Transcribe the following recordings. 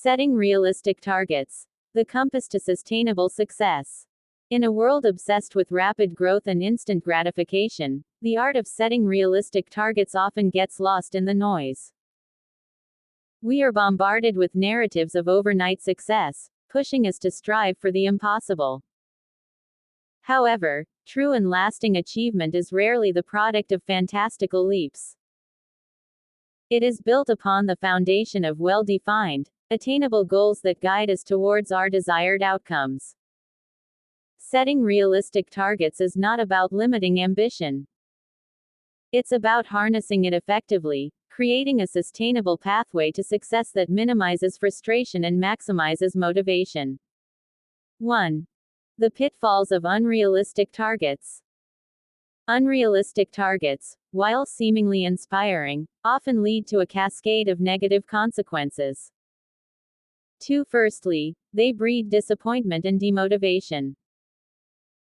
Setting realistic targets. The compass to sustainable success. In a world obsessed with rapid growth and instant gratification, the art of setting realistic targets often gets lost in the noise. We are bombarded with narratives of overnight success, pushing us to strive for the impossible. However, true and lasting achievement is rarely the product of fantastical leaps. It is built upon the foundation of well-defined, attainable goals that guide us towards our desired outcomes. Setting realistic targets is not about limiting ambition. It's about harnessing it effectively, creating a sustainable pathway to success that minimizes frustration and maximizes motivation. 1. The pitfalls of unrealistic targets. Unrealistic targets, while seemingly inspiring, often lead to a cascade of negative consequences. 2. Firstly, they breed disappointment and demotivation.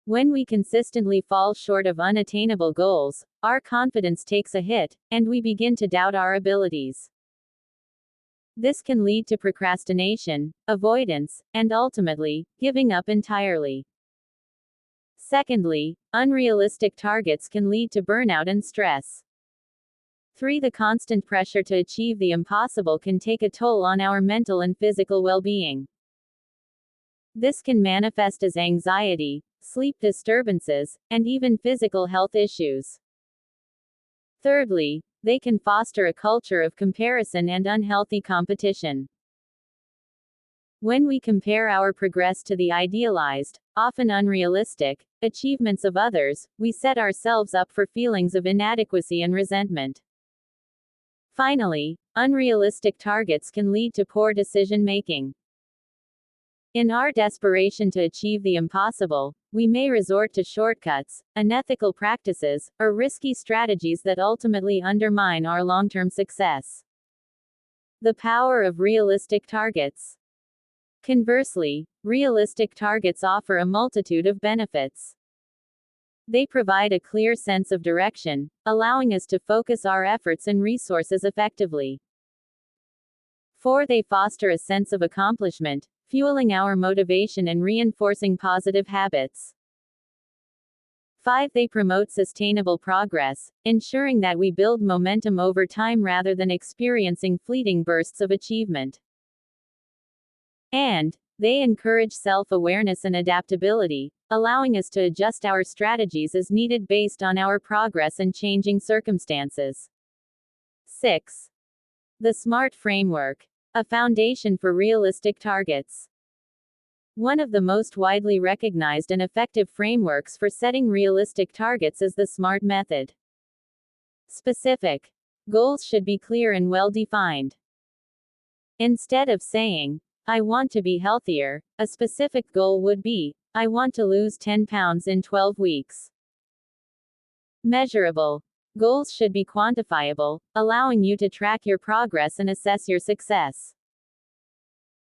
When we consistently fall short of unattainable goals, our confidence takes a hit, and we begin to doubt our abilities. This can lead to procrastination, avoidance, and ultimately, giving up entirely. Secondly, unrealistic targets can lead to burnout and stress. 3. The constant pressure to achieve the impossible can take a toll on our mental and physical well-being. This can manifest as anxiety, sleep disturbances, and even physical health issues. Thirdly, they can foster a culture of comparison and unhealthy competition. When we compare our progress to the idealized, often unrealistic, achievements of others, we set ourselves up for feelings of inadequacy and resentment. Finally, unrealistic targets can lead to poor decision-making. In our desperation to achieve the impossible, we may resort to shortcuts, unethical practices, or risky strategies that ultimately undermine our long-term success. The power of realistic targets. Conversely, realistic targets offer a multitude of benefits. They provide a clear sense of direction, allowing us to focus our efforts and resources effectively. 4. They foster a sense of accomplishment, fueling our motivation and reinforcing positive habits. 5. They promote sustainable progress, ensuring that we build momentum over time rather than experiencing fleeting bursts of achievement. And they encourage self-awareness and adaptability, allowing us to adjust our strategies as needed based on our progress and changing circumstances. 6. The SMART framework, a foundation for realistic targets. One of the most widely recognized and effective frameworks for setting realistic targets is the SMART method. Specific goals should be clear and well-defined. Instead of saying, "I want to be healthier," a specific goal would be, "I want to lose 10 pounds in 12 weeks." Measurable goals should be quantifiable, allowing you to track your progress and assess your success.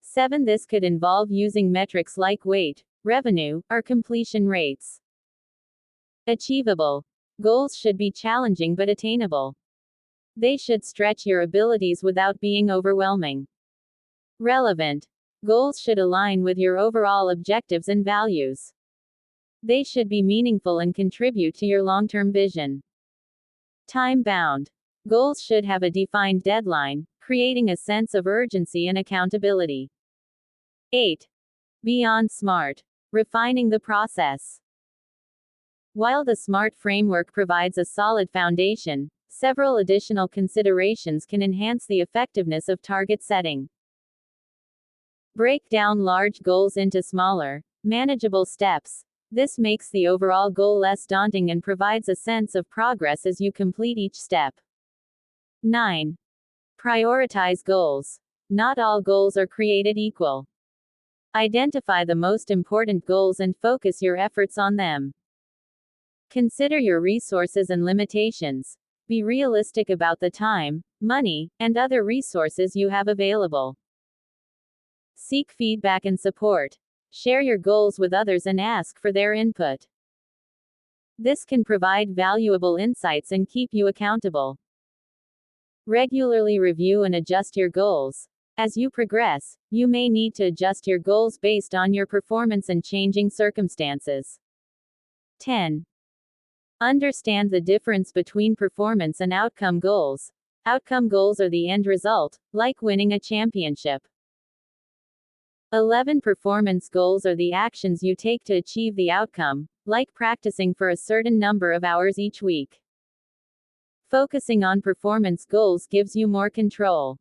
7. This could involve using metrics like weight, revenue, or completion rates. Achievable goals should be challenging but attainable. They should stretch your abilities without being overwhelming. Relevant goals should align with your overall objectives and values. They should be meaningful and contribute to your long-term vision. Time-bound goals should have a defined deadline, creating a sense of urgency and accountability. 8. Beyond SMART, refining the process. While the SMART framework provides a solid foundation, several additional considerations can enhance the effectiveness of target setting. Break down large goals into smaller, manageable steps. This makes the overall goal less daunting and provides a sense of progress as you complete each step. 9. Prioritize goals. Not all goals are created equal. Identify the most important goals and focus your efforts on them. Consider your resources and limitations. Be realistic about the time, money, and other resources you have available. Seek feedback and support. Share your goals with others and ask for their input. This can provide valuable insights and keep you accountable. Regularly review and adjust your goals. As you progress, you may need to adjust your goals based on your performance and changing circumstances. 10. Understand the difference between performance and outcome goals. Outcome goals are the end result, like winning a championship. 11. Performance goals are the actions you take to achieve the outcome, like practicing for a certain number of hours each week. Focusing on performance goals gives you more control.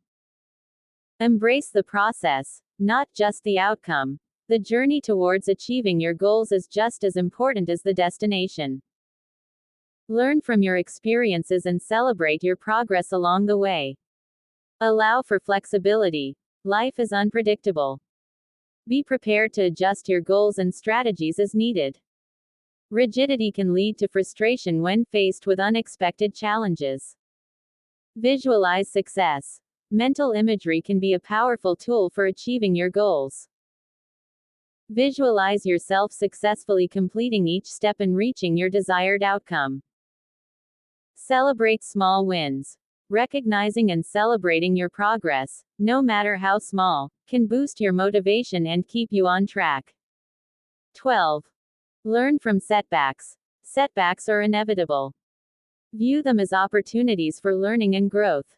Embrace the process, not just the outcome. The journey towards achieving your goals is just as important as the destination. Learn from your experiences and celebrate your progress along the way. Allow for flexibility. Life is unpredictable. Be prepared to adjust your goals and strategies as needed. Rigidity can lead to frustration when faced with unexpected challenges. Visualize success. Mental imagery can be a powerful tool for achieving your goals. Visualize yourself successfully completing each step and reaching your desired outcome. Celebrate small wins. Recognizing and celebrating your progress, no matter how small, can boost your motivation and keep you on track. 12. Learn from setbacks. Setbacks are inevitable. View them as opportunities for learning and growth.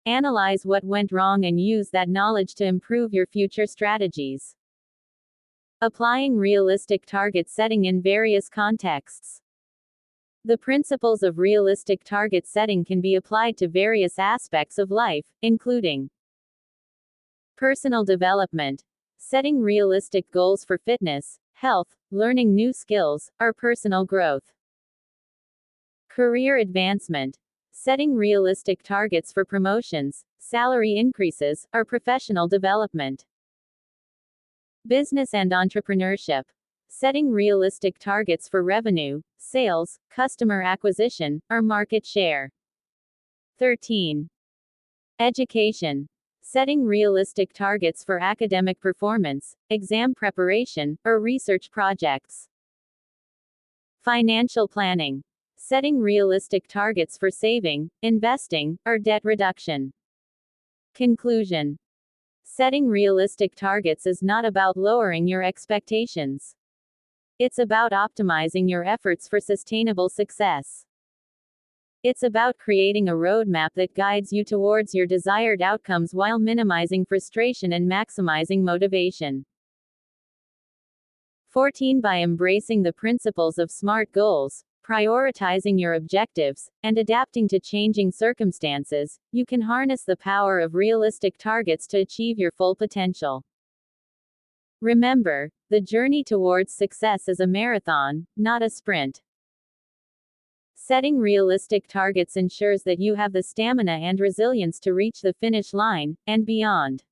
Analyze what went wrong and use that knowledge to improve your future strategies. Applying realistic target setting in various contexts. The principles of realistic target setting can be applied to various aspects of life, including personal development. Setting realistic goals for fitness, health, learning new skills, or personal growth. Career advancement. Setting realistic targets for promotions, salary increases, or professional development. Business and entrepreneurship. Setting realistic targets for revenue, sales, customer acquisition, or market share. 13. Education. Setting realistic targets for academic performance, exam preparation, or research projects. Financial planning. Setting realistic targets for saving, investing, or debt reduction. Conclusion. Setting realistic targets is not about lowering your expectations. It's about optimizing your efforts for sustainable success. It's about creating a roadmap that guides you towards your desired outcomes while minimizing frustration and maximizing motivation. 14. By embracing the principles of SMART goals, prioritizing your objectives, and adapting to changing circumstances, you can harness the power of realistic targets to achieve your full potential. Remember, the journey towards success is a marathon, not a sprint. Setting realistic targets ensures that you have the stamina and resilience to reach the finish line, and beyond.